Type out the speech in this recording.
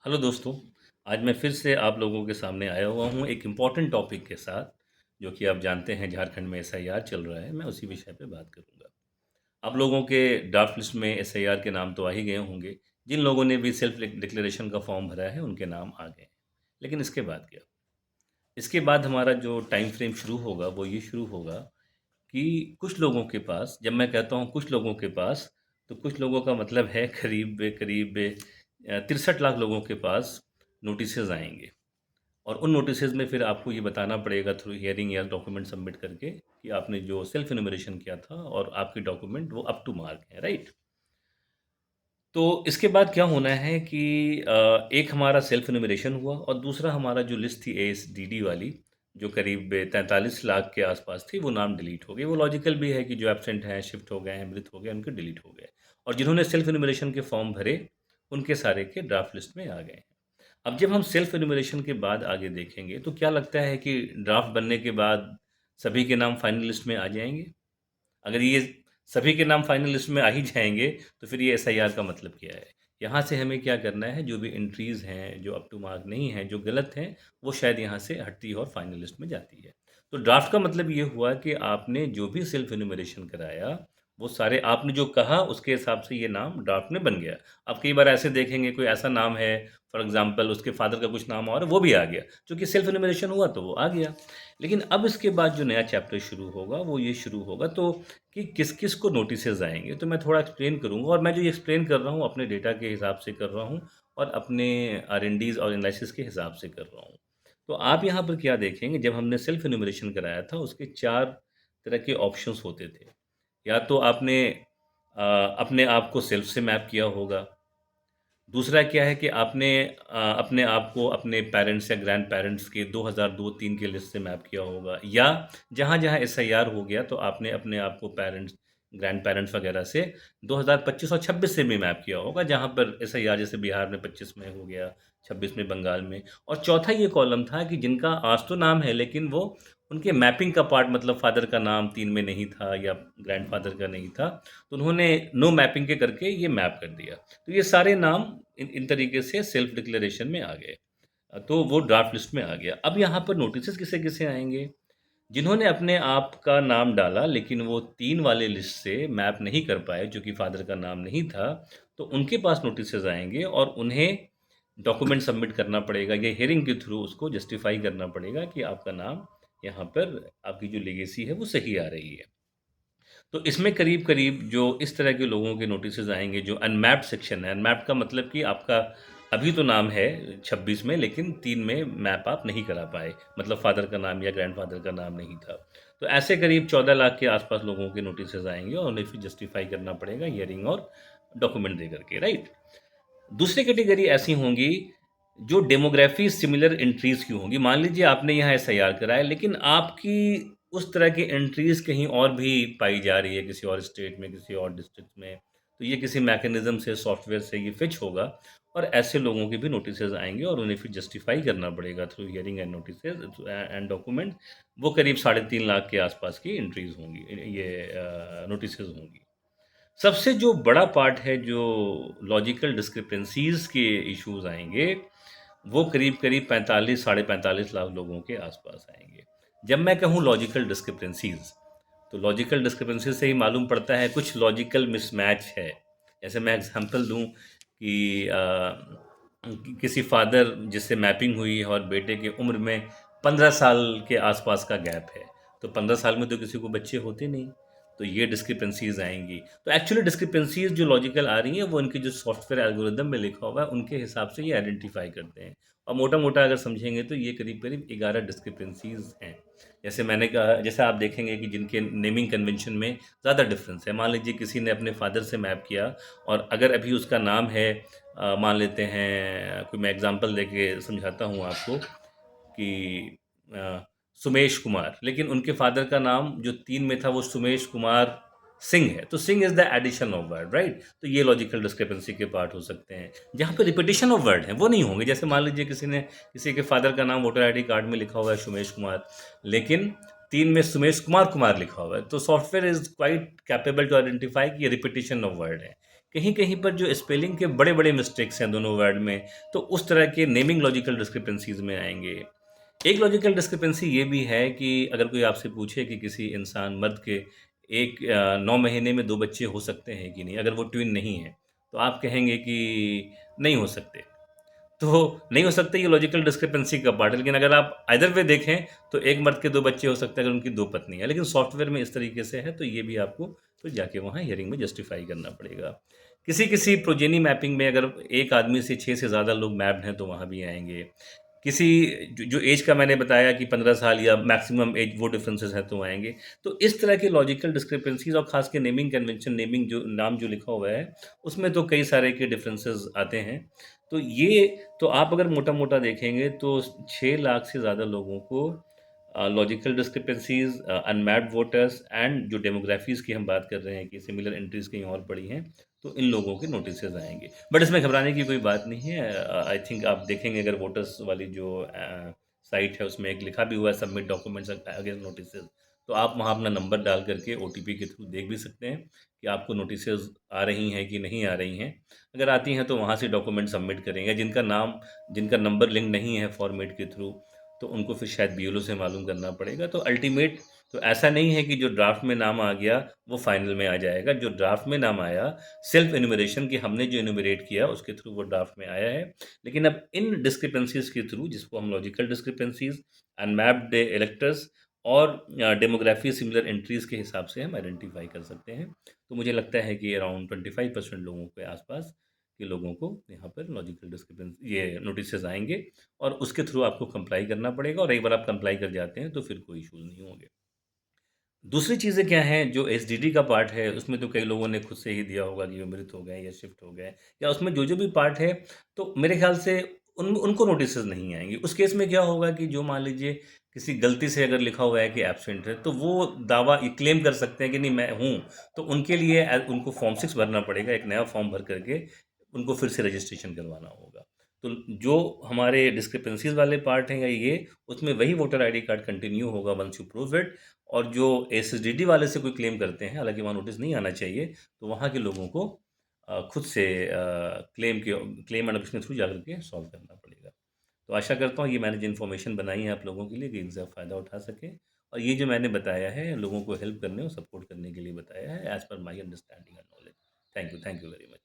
Hello दोस्तों, आज मैं फिर से आप लोगों के सामने आया हुआ हूँ एक इम्पॉर्टेंट टॉपिक के साथ, जो कि आप जानते हैं झारखंड में एसआईआर चल रहा है, मैं उसी विषय पे बात करूँगा। आप लोगों के ड्राफ्ट लिस्ट में एसआईआर के नाम तो आ ही गए होंगे, जिन लोगों ने भी सेल्फ डिक्लेरेशन का फॉर्म भरा है, उनके नाम आ गए हैं। लेकिन इसके बाद क्या? इसके बाद हमारा जो टाइम फ्रेम शुरू होगा, वो ये शुरू होगा कि कुछ लोगों के पास, जब मैं कहता हूँ कुछ लोगों के पास, तो कुछ लोगों का मतलब है करीब करीब 63 लाख लोगों के पास नोटिसेज आएंगे। और उन नोटिसेज में फिर आपको ये बताना पड़ेगा थ्रू हियरिंग या डॉक्यूमेंट सबमिट करके कि आपने जो सेल्फ इन्यूमरेशन किया था और आपके डॉक्यूमेंट वो अप टू मार्क है, राइट। तो इसके बाद क्या होना है कि एक हमारा सेल्फ इन्यूमरेशन हुआ और दूसरा हमारा जो लिस्ट थी एएसडीडी वाली, जो करीब 43 लाख के आसपास थी, वो नाम डिलीट हो गए। वो लॉजिकल भी है कि जो एब्सेंट हैं, शिफ्ट हो गए हैं, मृत हो गए, उनके डिलीट हो गए। और जिन्होंने सेल्फ इन्यूमरेशन के फॉर्म भरे, उनके सारे के ड्राफ्ट लिस्ट में आ गए हैं। अब जब हम सेल्फ एनुमरेशन के बाद आगे देखेंगे तो क्या लगता है कि ड्राफ्ट बनने के बाद सभी के नाम फाइनल लिस्ट में आ जाएंगे? अगर ये सभी के नाम फाइनल लिस्ट में आ ही जाएंगे तो फिर ये एसआईआर का मतलब क्या है? यहाँ से हमें क्या करना है, जो भी एंट्रीज हैं जो अप टू मार्क नहीं हैं, जो गलत हैं, वो शायद यहाँ से हटती है और फाइनल लिस्ट में जाती है। तो ड्राफ्ट का मतलब ये हुआ कि आपने जो भी सेल्फ एनुमरेशन कराया, वो सारे आपने जो कहा उसके हिसाब से ये नाम ड्राफ्ट में बन गया। अब कई बार ऐसे देखेंगे कोई ऐसा नाम है, फॉर एग्जाम्पल उसके फादर का कुछ नाम और वो भी आ गया, क्योंकि सेल्फ एनुमरेशन हुआ तो वो आ गया। लेकिन अब इसके बाद जो नया चैप्टर शुरू होगा वो ये शुरू होगा, तो कि किस-किस को नोटिसेज़ आएँगे, तो मैं थोड़ा एक्सप्लेन करूँगा। और मैं जो ये एक्सप्लेन कर रहा हूँ अपने डेटा के हिसाब से कर रहा हूँ और अपने आर&डीज़ और एनालिसिस के हिसाब से कर रहा हूँ। तो आप यहाँ पर क्या देखेंगे, जब हमने सेल्फ एन्यूमरेशन कराया था उसके 4 तरह के ऑप्शंस होते थे। या तो आपने अपने आप को सेल्फ से मैप किया होगा। दूसरा क्या है कि आपने अपने आप को अपने पेरेंट्स या ग्रैंड पेरेंट्स के 2002-3 के लिस्ट से मैप किया होगा, या जहाँ-जहाँ एसआईआर हो गया तो आपने अपने आप को पेरेंट्स, ग्रैंड पेरेंट्स वगैरह से 2025 और 26 से भी मैप किया होगा, जहाँ पर एसआईआर जैसे बिहार में 25 में हो गया, 26 में बंगाल में। और चौथा ये कॉलम था कि जिनका आज तो नाम है लेकिन वो उनके मैपिंग का पार्ट, मतलब फादर का नाम 3 में नहीं था या ग्रैंडफादर का नहीं था, तो उन्होंने नो मैपिंग के करके ये मैप कर दिया। तो ये सारे नाम इन इन तरीके से सेल्फ डिक्लेरेशन में आ गए। तो वो ड्राफ्ट लिस्ट में आ गया। अब यहाँ पर नोटिसेस किसे-किसे आएँगे? जिन्होंने अपने आप का नाम डाला लेकिन वो 3 वाले लिस्ट से मैप नहीं कर पाए, जो कि फादर का नाम नहीं था, तो उनके पास नोटिसेस आएँगे और उन्हें डॉक्यूमेंट सबमिट करना पड़ेगा। ये हियरिंग के थ्रू उसको जस्टिफाई करना पड़ेगा कि आपका नाम यहाँ पर, आपकी जो लेगेसी है वो सही आ रही है। तो इसमें करीब-करीब जो इस तरह के लोगों के नोटिसेज़ आएँगे, जो अनमैप्ड सेक्शन है। अनमैप्ड का मतलब कि आपका अभी तो नाम है 26 में, लेकिन 3 में मैप आप नहीं करा पाए, मतलब फादर का नाम या ग्रैंडफ़ादर का नाम नहीं था। तो ऐसे करीब 14 लाख के आस-पास लोगों के नोटिसेज़ आएँगे और उन्हें फिर जस्टिफ़ाई करना पड़ेगा हियरिंग और डॉक्यूमेंट दे कर के, राइट? दूसरी कैटेगरी ऐसी होंगी जो डेमोग्राफी सिमिलर एंट्रीज़ की होंगी। मान लीजिए आपने यहाँ एसआईआर कराया, लेकिन आपकी उस तरह की एंट्रीज़ कहीं और भी पाई जा रही है, किसी और स्टेट में, किसी और डिस्ट्रिक्ट में। तो ये किसी मैकेनिज़्म से, सॉफ्टवेयर से ये फ़ेच होगा और ऐसे लोगों के भी नोटिसेज़ आएँगे और उन्हें फिर जस्टिफ़ाई करना पड़ेगा through hearing and notices and document. वो करीब साढ़े 3 लाख के आसपास की एंट्रीज़ होंगी, ये नोटिसेज़ होंगी। सबसे जो बड़ा पार्ट है, जो लॉजिकल डिस्क्रिपेंसीज़ के इश्यूज़ आएँगे, वो करीब-करीब 45 साढ़े 45 लाख लोगों के आसपास आएँगे। जब मैं कहूँ लॉजिकल डिस्क्रिपेंसीज़, तो लॉजिकल डिस्क्रिपेंसीज़ से ही मालूम पड़ता है कुछ लॉजिकल मिसमैच है। जैसे मैं एग्ज़ाम्पल दूँ कि किसी फ़ादर जिससे मैपिंग हुई है और बेटे की उम्र में 15 साल के आसपास का गैप है, तो 15 साल में तो किसी को बच्चे होते नहीं। तो ये डिस्क्रिपेंसीज़ आएँगी। तो एक्चुअली डिस्क्रिपेंसीज़ जो लॉजिकल आ रही हैं, वो इनके जो सॉफ्टवेयर एल्गोरिदम में लिखा हुआ है, उनके हिसाब से ये आइडेंटिफ़ाई करते हैं। और मोटा-मोटा अगर समझेंगे तो ये करीब-करीब 11 डिस्क्रिपेंसीज़ हैं। जैसे मैंने कहा, जैसे आप देखेंगे कि जिनके नेमिंग कन्वेंशन में ज़्यादा डिफ़रेंस है। मान लीजिए किसी ने अपने फ़ादर से मैप किया और अगर अभी उसका नाम है, मान लेते हैं, कोई मैं एग्ज़ाम्पल देके समझाता हूँ आपको कि अ, सुमेश कुमार, लेकिन उनके फादर का नाम जो 3 में था वो सुमेश कुमार सिंह है, तो Singh is the addition of word, right? तो ये लॉजिकल डिस्क्रिपेंसी के पार्ट हो सकते हैं। जहाँ पे रिपिटिशन ऑफ वर्ड है वो नहीं होंगे। जैसे मान लीजिए किसी ने, किसी के फादर का नाम वोटर आईडी कार्ड में लिखा हुआ है सुमेश कुमार, लेकिन 3 में सुमेश कुमार कुमार लिखा हुआ है, तो software is quite capable to identify कि ये रिपिटिशन ऑफ वर्ड है। कहीं-कहीं पर जो स्पेलिंग के बड़े-बड़े मिस्टेक्स हैं दोनों वर्ड में, तो उस तरह के नेमिंग लॉजिकल डिस्क्रिपेंसीज़ में आएँगे। एक लॉजिकल डिस्क्रिपेंसी ये भी है कि अगर कोई आपसे पूछे कि किसी इंसान मर्द के 9 महीने में 2 बच्चे हो सकते हैं कि नहीं? अगर वो ट्विन नहीं हैं, तो आप कहेंगे कि नहीं हो सकते। तो नहीं हो सकता, ये लॉजिकल डिस्क्रिपेंसी का पार्ट है, लेकिन अगर आप आइदर वे देखें तो एक मर्द के 2 बच्चे हो सकते हैं अगर उनकी 2 पत्नी हैं। लेकिन सॉफ्टवेयर में इस तरीके से है तो ये भी आपको फिर जाके वहाँ हियरिंग में जस्टिफ़ाई करना पड़ेगा। किसी-किसी प्रोजेनी मैपिंग में अगर एक आदमी से 6 से ज़्यादा लोग मैप्ड हैं तो वहाँ भी आएँगे। किसी जो जो ऐज का मैंने बताया कि 15 साल या मैक्सिमम ऐज वो डिफरेंसेस हैं तो आएँगे। तो इस तरह के लॉजिकल डिस्क्रिपेंसीज़ और ख़ास के नेमिंग कन्वेंशन, नेमिंग जो नाम जो लिखा हुआ है, उसमें तो कई सारे के डिफरेंसेस आते हैं। तो ये तो आप अगर मोटा-मोटा देखेंगे तो 6 लाख से ज़्यादा लोगों को लॉजिकल डिस्क्रिपेंसीज़, अनमैप्ड वोटर्स एंड जो डेमोग्राफ़ीज़ की हम बात कर रहे हैं कि सिमिलर एंट्रीज़ कहीं और पड़ी हैं, तो इन लोगों के नोटिसेज़ आएँगे। बट इसमें घबराने की कोई बात नहीं है। आई थिंक आप देखेंगे अगर वोटर्स वाली जो साइट है उसमें एक लिखा भी हुआ है सबमिट डॉक्यूमेंट्स अगेंस्ट नोटिसेज़। तो आप वहाँ अपना नंबर डाल करके ओटीपी के थ्रू देख भी सकते हैं कि आपको नोटिसेज़ आ रही हैं कि नहीं आ रही हैं। अगर आती हैं तो वहाँ से डॉक्यूमेंट सबमिट करेंगे। जिनका नंबर लिंक नहीं है फॉर्मेट के थ्रू, तो उनको फिर शायद बीएलओ से मालूम करना पड़ेगा। तो अल्टीमेट तो ऐसा नहीं है कि जो ड्राफ्ट में नाम आ गया वो फाइनल में आ जाएगा। जो ड्राफ्ट में नाम आया, सेल्फ एन्यूमरेशन कि हमने जो एन्यूमरेट किया उसके थ्रू वो ड्राफ्ट में आया है। लेकिन अब इन डिस्क्रिपेंसीज़ के थ्रू, जिसको हम लॉजिकल डिस्क्रिपेंसीज़, अनमैप्ड इलेक्टर्स और डेमोग्राफी सिमिलर एंट्रीज़ के हिसाब से हम आइडेंटिफ़ाई कर सकते हैं। तो मुझे लगता है कि अराउंड 25% लोगों के आस-पास के लोगों को यहाँ पर लॉजिकल डिस्क्रिपेंसी ये नोटिसेज़ आएँगे और उसके थ्रू आपको कंप्लाई करना पड़ेगा और एक बार आप कंप्लाई कर जाते हैं तो फिर कोई इश्यूज़ नहीं होंगे। दूसरी चीज़ें क्या हैं, जो एसडीडी का पार्ट है, उसमें तो कई लोगों ने खुद से ही दिया होगा कि मृत हो गए या शिफ्ट हो गए या उसमें जो-जो भी पार्ट है, तो मेरे ख़्याल से उनको नोटिसेज़ नहीं आएँगे। उस केस में क्या होगा कि जो मान लीजिए किसी गलती से अगर लिखा हुआ है कि एब्सेंट है, तो वो दावा ये क्लेम कर सकते हैं कि नहीं मैं हूँ, तो उनके लिए उनको फॉर्म 6 भरना पड़ेगा, एक नया फॉर्म भर कर के उनको फिर से रजिस्ट्रेशन करवाना होगा। तो जो हमारे डिस्क्रिपेंसीज़ वाले पार्ट हैं या ये, उसमें वही वोटर आईडी कार्ड कंटिन्यू होगा वन्स यू प्रूव इट। और जो एसएसडीडी वाले से कोई क्लेम करते हैं, हालाँकि वहाँ नोटिस नहीं आना चाहिए, तो वहाँ के लोगों को खुद से क्लेम एंड ऑब्जेक्शन के थ्रू जाकर के सॉल्व करना पड़ेगा। तो आशा करता हूँ ये मैंने जो इन्फॉर्मेशन बनाई है आप लोगों के लिए कि इनसे आप फ़ायदा उठा सकें और ये जो मैंने बताया है लोगों को हेल्प करने और सपोर्ट करने के लिए बताया है as per my understanding and knowledge. Thank you very much.